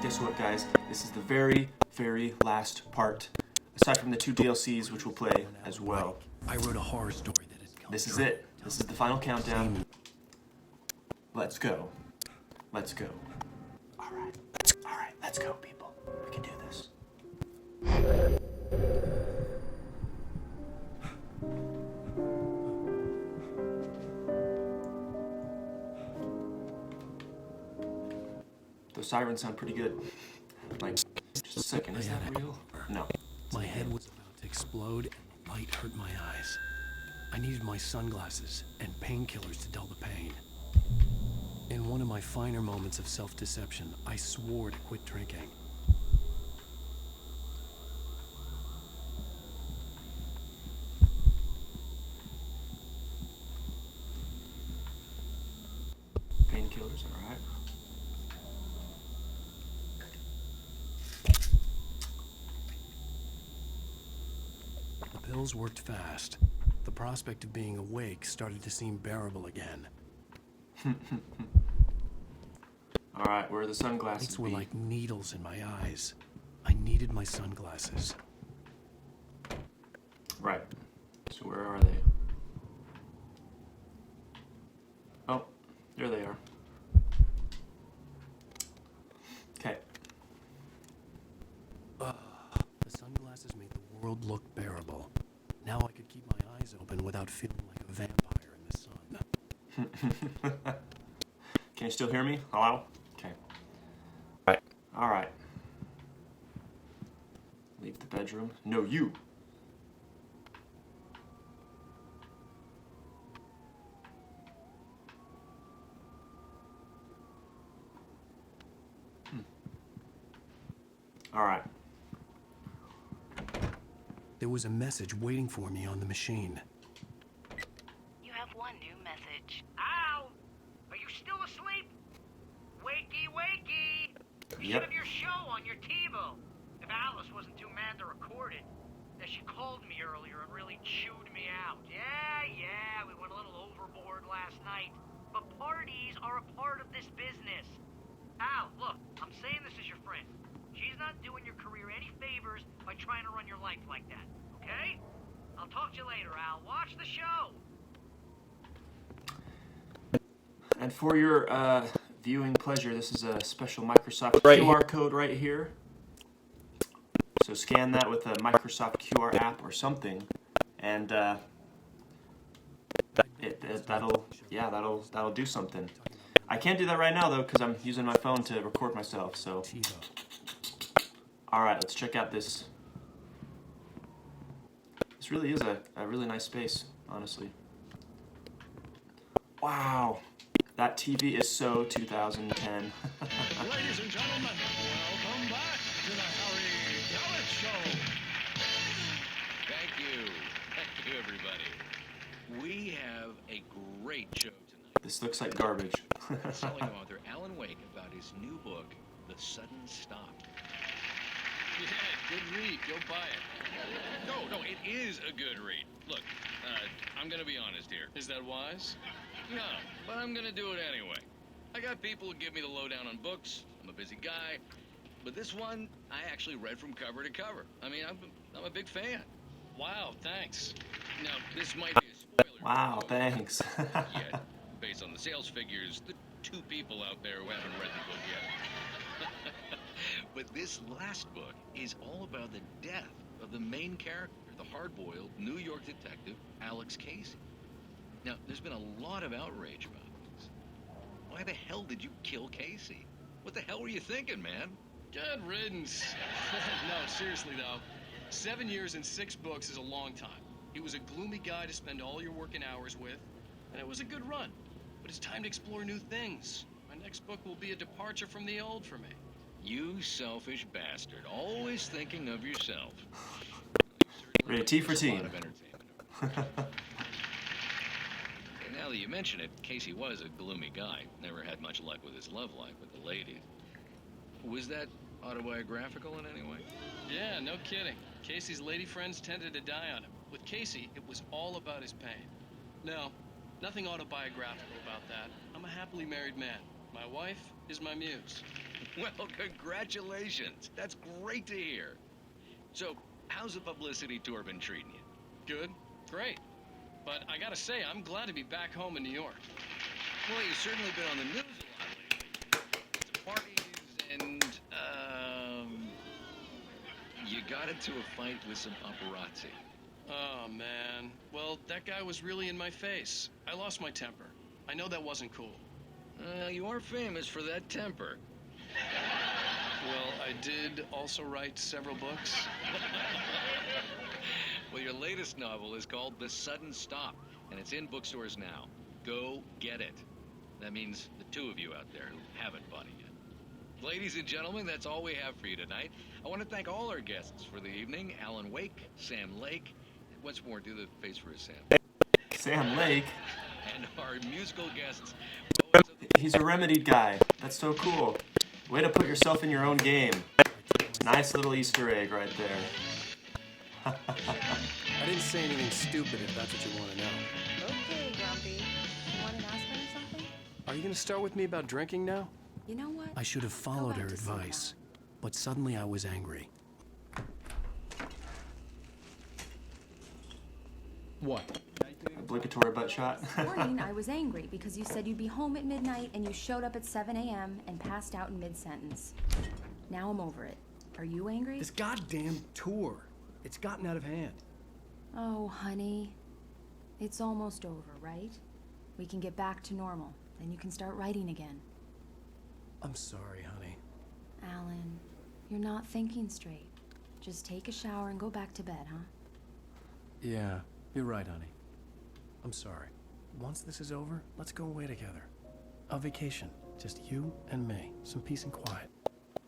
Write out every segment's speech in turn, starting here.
guess what, guys? This is the very, very last part, aside from the 2 DLCs, which we'll play as well. I wrote a horror story that has come This is true. it. This is the final countdown. Let's go. Let's go. All right, let's go, people. We can do this. Those sirens sound pretty good. Like, just a second, is that real? No. My head was about to explode and the light hurt my eyes. I needed my sunglasses and painkillers to dull the pain. In one of my finer moments of self-deception, I swore to quit drinking. Painkillers, all right. The pills worked fast. The prospect of being awake started to seem bearable again. All right, where are the sunglasses? Lights were like needles in my eyes. I needed my sunglasses. Right. So where are they? Oh, there they are. Okay. The sunglasses made the world look bearable. Now I could keep my eyes open without feeling like a vampire in the sun. Can you still hear me? Hello? Okay. All right. Leave the bedroom. No, you. All right. There was a message waiting for me on the machine. You have one new message. Al! Are you still asleep? Wakey, wakey! You should have your show on your TiVo. If Alice wasn't too mad to record it. She called me earlier and really chewed me out. Yeah, we went a little overboard last night. But parties are a part of this business. Al, look, I'm saying this as your friend. She's not doing your career any favors by trying to run your life like that, okay? I'll talk to you later, Al. Watch the show. And for your viewing pleasure, this is a special Microsoft QR code right here. So scan that with a Microsoft QR app or something, and that'll do something. I can't do that right now though because I'm using my phone to record myself. So, all right, let's check out this. This really is a really nice space, honestly. Wow. That TV is so 2010. Ladies and gentlemen, welcome back to the Harry Gallet Show. Thank you, everybody. We have a great show tonight. This looks like garbage. Selling author Alan Wake about his new book, The Sudden Stop. Yeah, good read. Go buy it. No, it is a good read. Look, I'm gonna be honest here. Is that wise? No, but I'm gonna do it anyway. I got people who give me the lowdown on books. I'm a busy guy. But this one, I actually read from cover to cover. I mean, I'm a big fan. Wow, thanks. Now, this might be a spoiler. Wow, thanks. Yet, based on the sales figures, the 2 people out there who haven't read the book yet. But this last book is all about the death of the main character, the hard-boiled New York detective, Alex Casey. Now, there's been a lot of outrage about this. Why the hell did you kill Casey? What the hell were you thinking, man? Good riddance. No, seriously though, 7 years and 6 books is a long time. He was a gloomy guy to spend all your working hours with, and it was a good run. But it's time to explore new things. My next book will be a departure from the old for me. You selfish bastard, always thinking of yourself. Rated T for There's a lot teen. of entertainment. And now that you mention it, Casey was a gloomy guy. Never had much luck with his love life with the ladies. Was that autobiographical in any way? Yeah, no kidding. Casey's lady friends tended to die on him. With Casey, it was all about his pain. No, nothing autobiographical about that. I'm a happily married man. My wife is my muse. Well, congratulations. That's great to hear. So, how's the publicity tour been treating you? Good, great. But I gotta say, I'm glad to be back home in New York. Well, you've certainly been on the news a lot lately. To parties and, you got into a fight with some paparazzi. Oh, man. Well, that guy was really in my face. I lost my temper. I know that wasn't cool. You are famous for that temper. Well, I did also write several books. Well, your latest novel is called The Sudden Stop, and it's in bookstores now. Go get it. That means the two of you out there who haven't bought it yet. Ladies and gentlemen, that's all we have for you tonight. I want to thank all our guests for the evening. Alan Wake, Sam Lake. Once more, do the face for us, Sam. Sam Lake? And our musical guests. He's a Remedied guy. That's so cool. Way to put yourself in your own game. Nice little Easter egg right there. I didn't say anything stupid if that's what you want to know. Okay, Grumpy. You want an aspirin or something? Are you going to start with me about drinking now? You know what? I should have followed her advice, but suddenly I was angry. What? Obligatory butt shot. This morning, I was angry because you said you'd be home at midnight and you showed up at 7 a.m. and passed out in mid-sentence. Now I'm over it. Are you angry? This goddamn tour. It's gotten out of hand. Oh, honey. It's almost over, right? We can get back to normal. Then you can start writing again. I'm sorry, honey. Alan, you're not thinking straight. Just take a shower and go back to bed, huh? Yeah, you're right, honey. I'm sorry. Once this is over, let's go away together. A vacation. Just you and me. Some peace and quiet.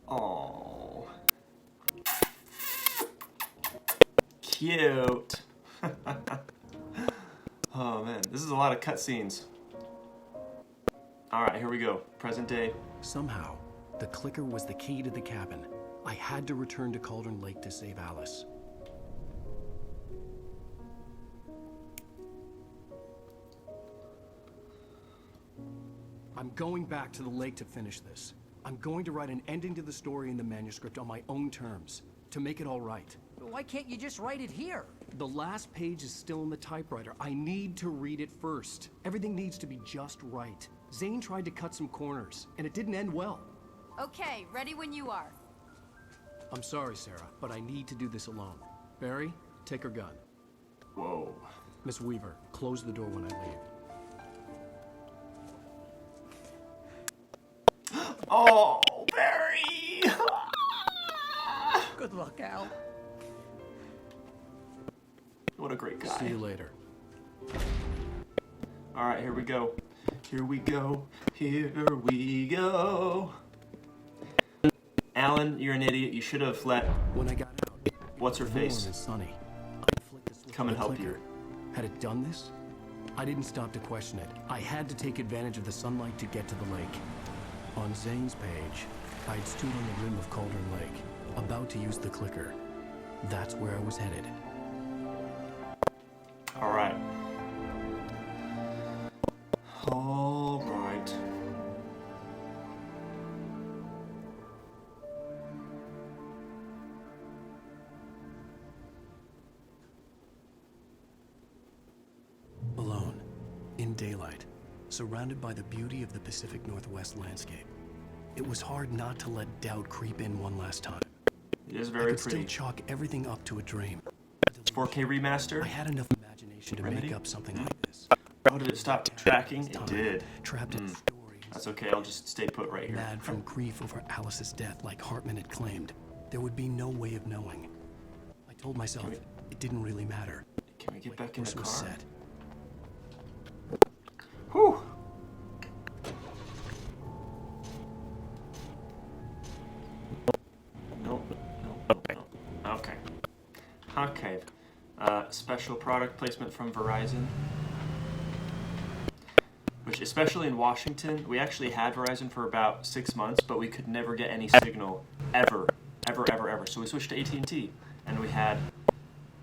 Oh, cute. Oh man, this is a lot of cutscenes. All right, here we go. Present day. Somehow, the clicker was the key to the cabin. I had to return to Cauldron Lake to save Alice. I'm going back to the lake to finish this. I'm going to write an ending to the story in the manuscript on my own terms, to make it all right. Why can't you just write it here? The last page is still in the typewriter. I need to read it first. Everything needs to be just right. Zane tried to cut some corners, and it didn't end well. Okay, ready when you are. I'm sorry, Sarah, but I need to do this alone. Barry, take her gun. Whoa. Miss Weaver, close the door when I leave. Oh, Barry! Good luck, Al. What a great See guy. you later. All right, here we go. Here we go. Here we go. Alan, you're an idiot. You should have let When I got out, what's her warm face and sunny. I flicked the switch come and on the help clicker. you. Had it done this? I didn't stop to question it. I had to take advantage of the sunlight to get to the lake. On Zane's page, I'd stood on the rim of Cauldron Lake, about to use the clicker. That's where I was headed. All right. All right. Alone, in daylight, surrounded by the beauty of the Pacific Northwest landscape. It was hard not to let doubt creep in one last time. It is I very could pretty. still chalk everything up to a dream. 4K remaster. I had enough imagination to Remedy? make up something like this. Oh, did it stop tracking? It Time, did. Trapped in stories. That's okay. I'll just stay put right here. Mad from grief over Alice's death, like Hartman had claimed. There would be no way of knowing. I told myself it didn't really matter. Can we get back in Course the was car? set. Whew. Nope. Okay. Okay. Special product placement from Verizon. Which, especially in Washington, we actually had Verizon for about 6 months, but we could never get any signal ever. So we switched to AT&T, and we had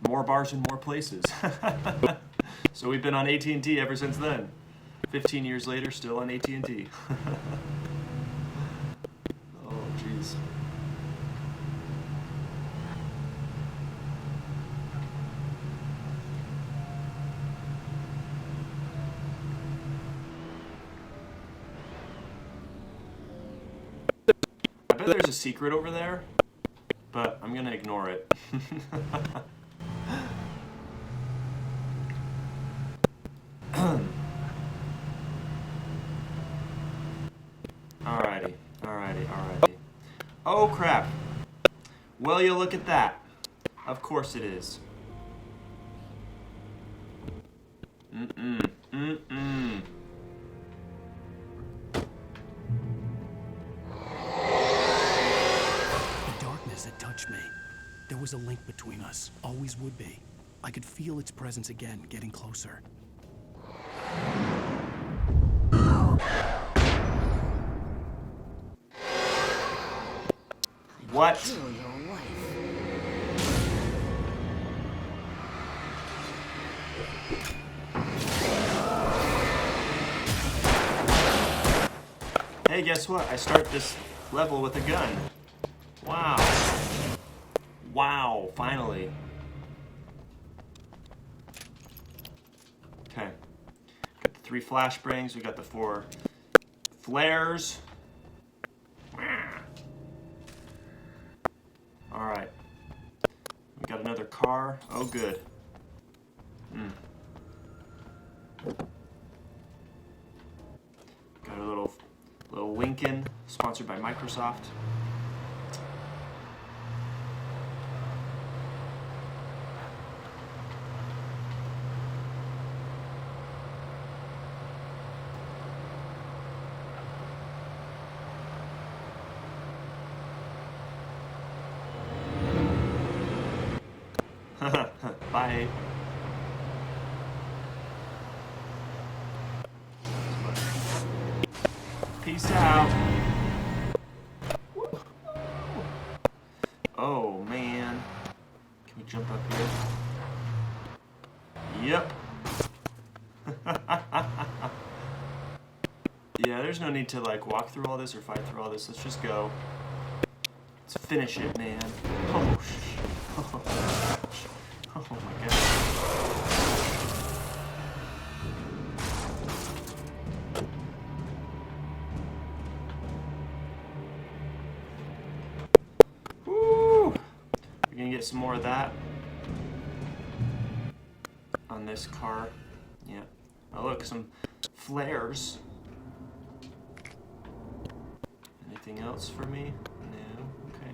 more bars in more places. So we've been on AT&T ever since then. 15 years later, still on AT&T. happens. I bet there's a secret over there, but I'm gonna ignore it. Alrighty, alrighty, alrighty. Oh crap. Well, you look at that. Of course it is. Mm-mm, mm-mm. The darkness had touched me. There was a link between us. Always would be. I could feel its presence again, getting closer. What? Kill your wife. Hey, guess what? I start this level with a gun. Wow. Wow, finally. Okay. Got the 3 flashbangs, we got the 4 flares. Alright. We got another car. Oh, good. Got a little Lincoln, sponsored by Microsoft. Bye. Peace out. Oh man. Can we jump up here? Yep. Yeah, there's no need to like walk through all this or fight through all this. Let's just go. Let's finish it, man. Oh, oh gosh. Oh my god. Woo! We're gonna get some more of that on this car. Yeah. Oh look, some flares. Anything else for me? No. Okay.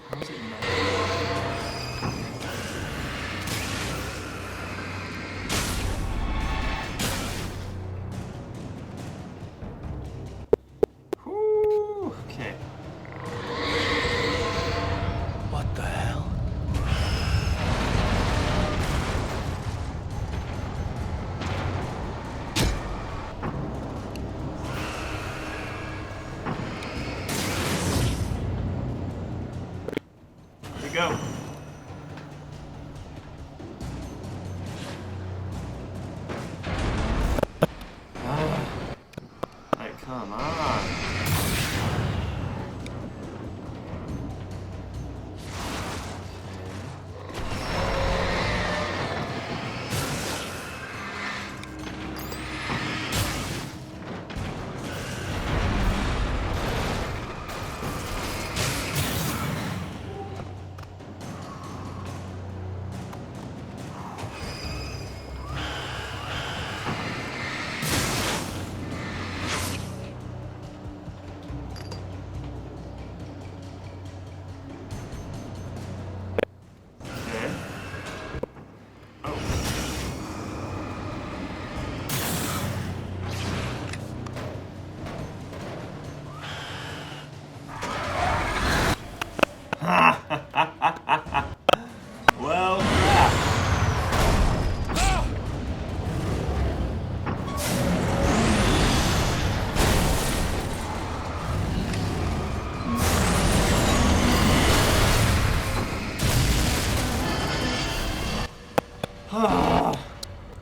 How is it night? Whew, okay. What the hell? Here we go. Like, come on. Okay. Oh. Well, crap.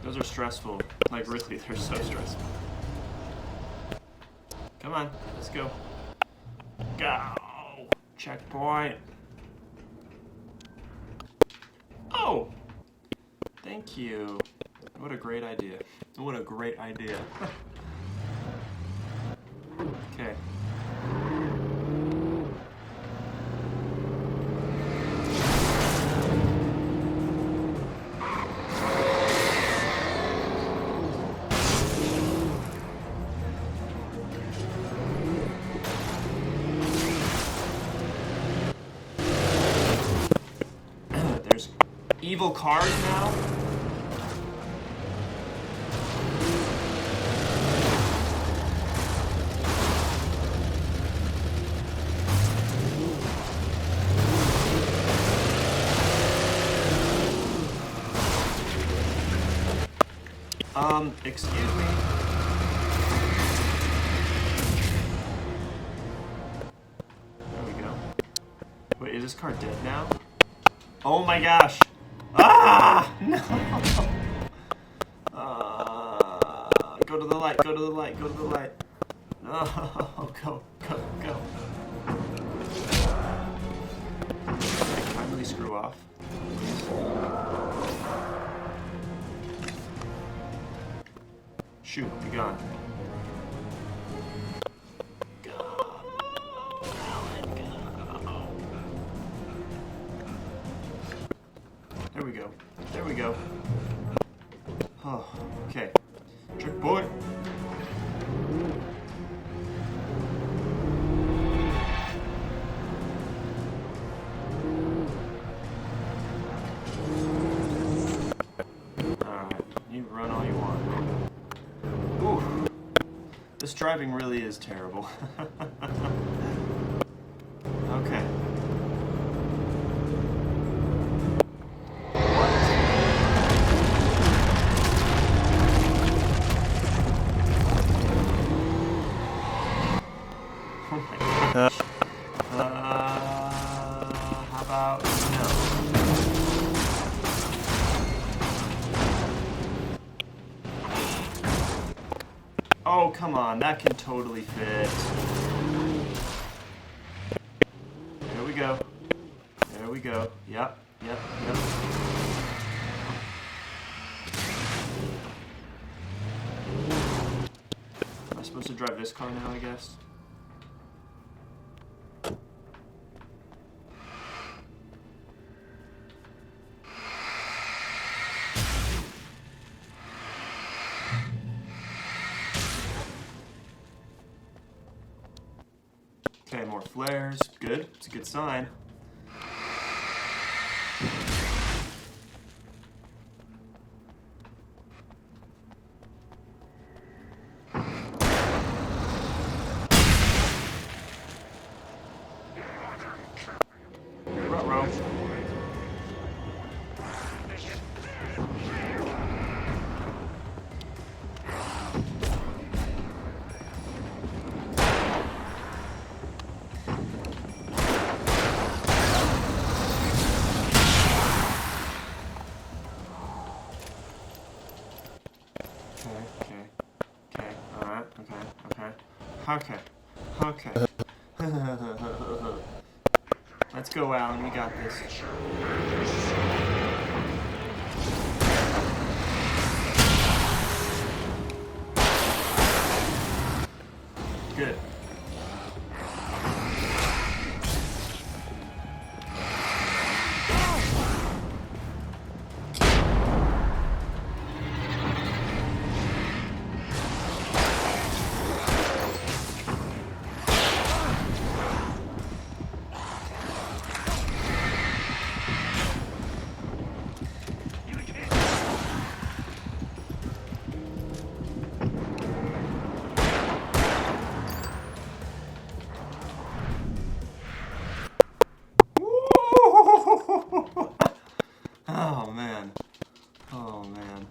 Those are stressful. Like, really, they're so stressful. Come on, let's go. Go! Checkpoint. Oh! Thank you. What a great idea. What a great idea. Okay. There's evil cars now? Excuse me. There we go. Wait, is this car dead now? Oh my gosh! Ah! No! Go to the light, go to the light, go to the light. No, go, go, go. Can I really screw off? Shoot, be gone. Go, Alan, go. There we go. There we go. Oh, okay. Checkpoint. Alright, you run all you want. Ooh. This driving really is terrible. Okay. How about no? Oh, come on, that can totally fit. There we go. There we go. Yep, yep, yep. Am I supposed to drive this car now, I guess? Okay, more flares. Good. It's a good sign. Ruh-roh. Okay. Let's go, Alan. We got this. Good. Oh man. Oh man.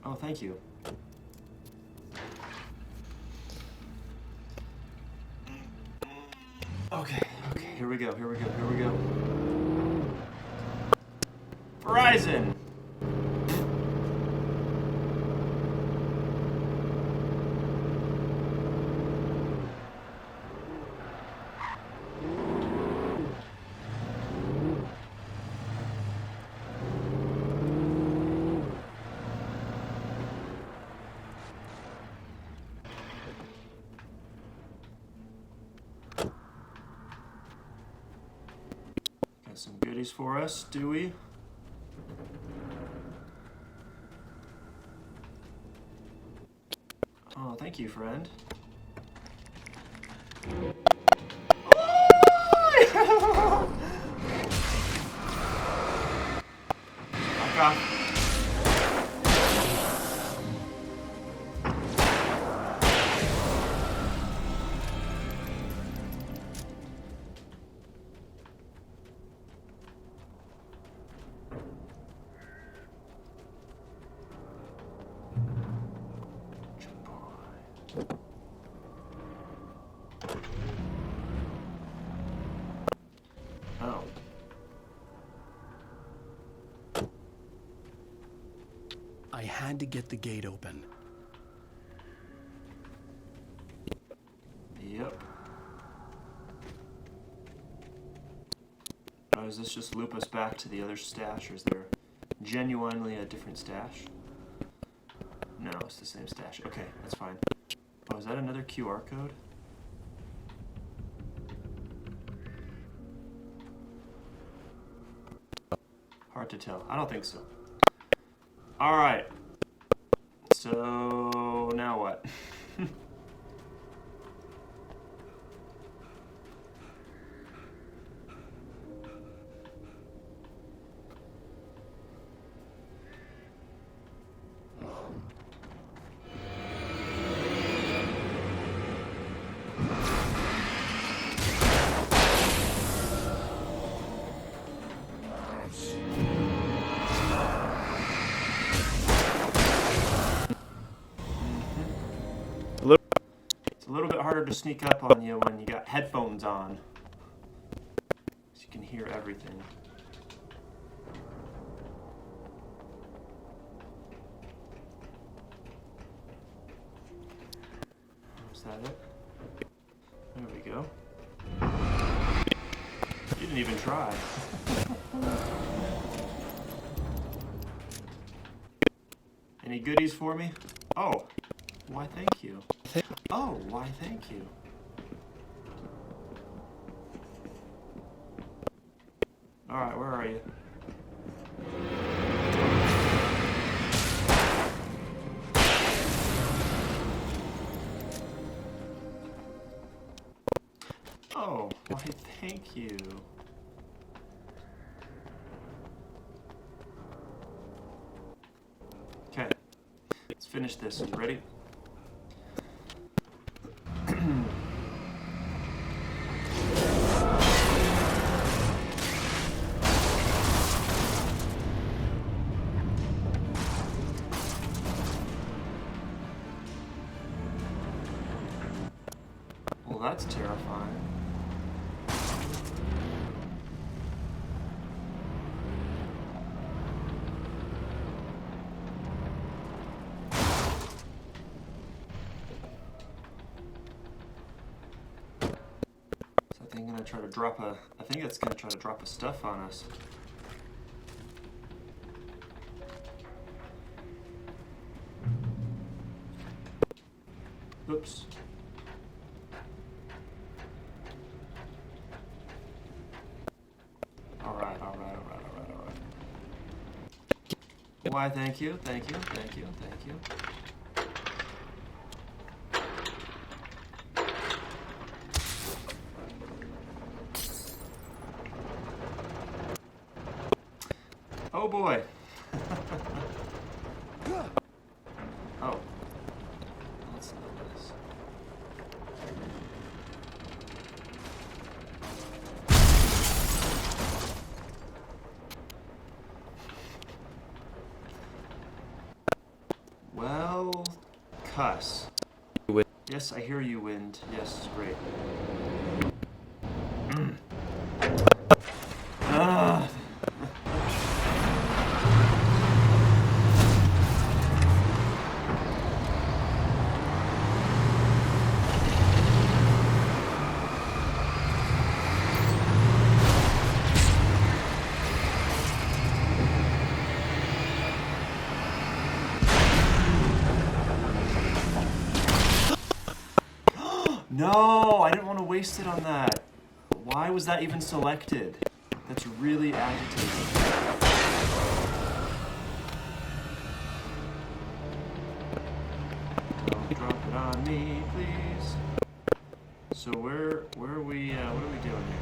Oh, thank you. Okay, here we go. Verizon! Got some goodies for us, do we? Oh, thank you, friend. Back off. Oh. I had to get the gate open. Yep. Oh, does this just loop us back to the other stash, or is there genuinely a different stash? No, it's the same stash. Okay, that's fine. Oh, is that another QR code? Hard to tell. I don't think so. Alright. So, now what? It's a little bit harder to sneak up on you when you got headphones on, so you can hear everything. Is that it? There we go. You didn't even try. Any goodies for me? Oh, why thank you. Oh, why thank you. Alright, where are you? Oh, why thank you. Okay, let's finish this. You ready? Well, that's terrifying. Try to drop a. I think it's gonna try to drop a stuff on us. Oops. All right. Why? Thank you. Oh boy. Oh. That's not nice. Well, cuss. Yes, I hear you, wind. Yes, great. Ah. No, I didn't want to waste it on that. Why was that even selected? that's really agitating. Don't drop it on me, please. So where are we, what are we doing here?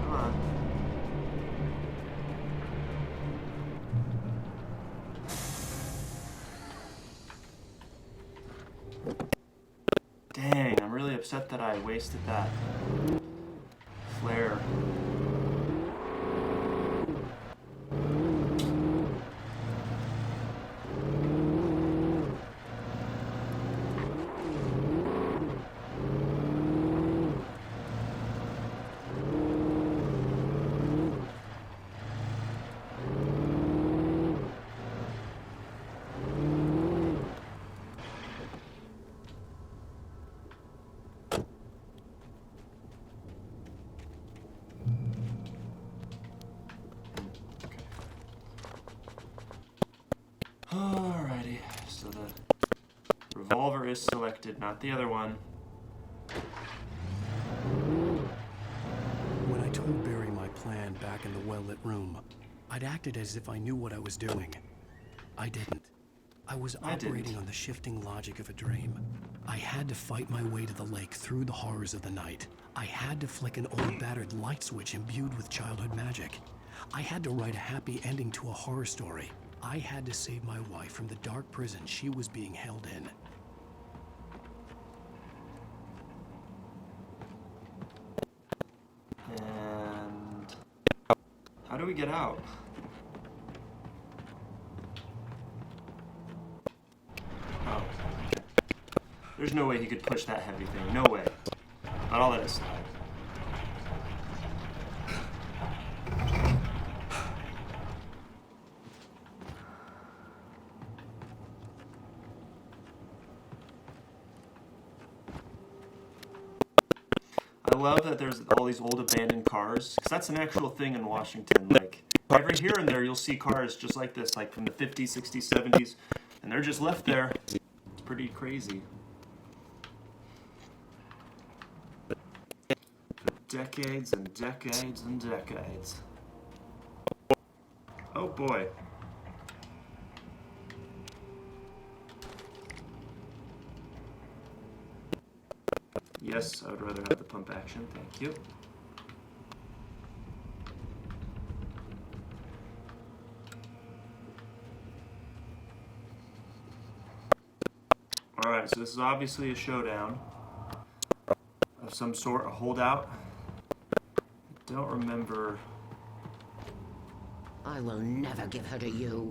Come on. Dang, I'm really upset that I wasted that flare. Alrighty, so the revolver is selected, not the other one. When I told Barry my plan back in the well-lit room, I'd acted as if I knew what I was doing. I didn't. I was operating on the shifting logic of a dream. I had to fight my way to the lake through the horrors of the night. I had to flick an old battered light switch imbued with childhood magic. I had to write a happy ending to a horror story. I had to save my wife from the dark prison she was being held in. And how do we get out? Oh, okay. There's no way he could push that heavy thing. No way. But I'll let it slide. I love that there's all these old abandoned cars, because that's an actual thing in Washington. Like, every here and there you'll see cars just like this, like from the 50s, 60s, 70s, and they're just left there. It's pretty crazy. Decades and decades and decades. Oh boy. Yes, I would rather have the pump action, thank you. Alright, so this is obviously a showdown of some sort, a holdout. I don't remember. I will never give her to you.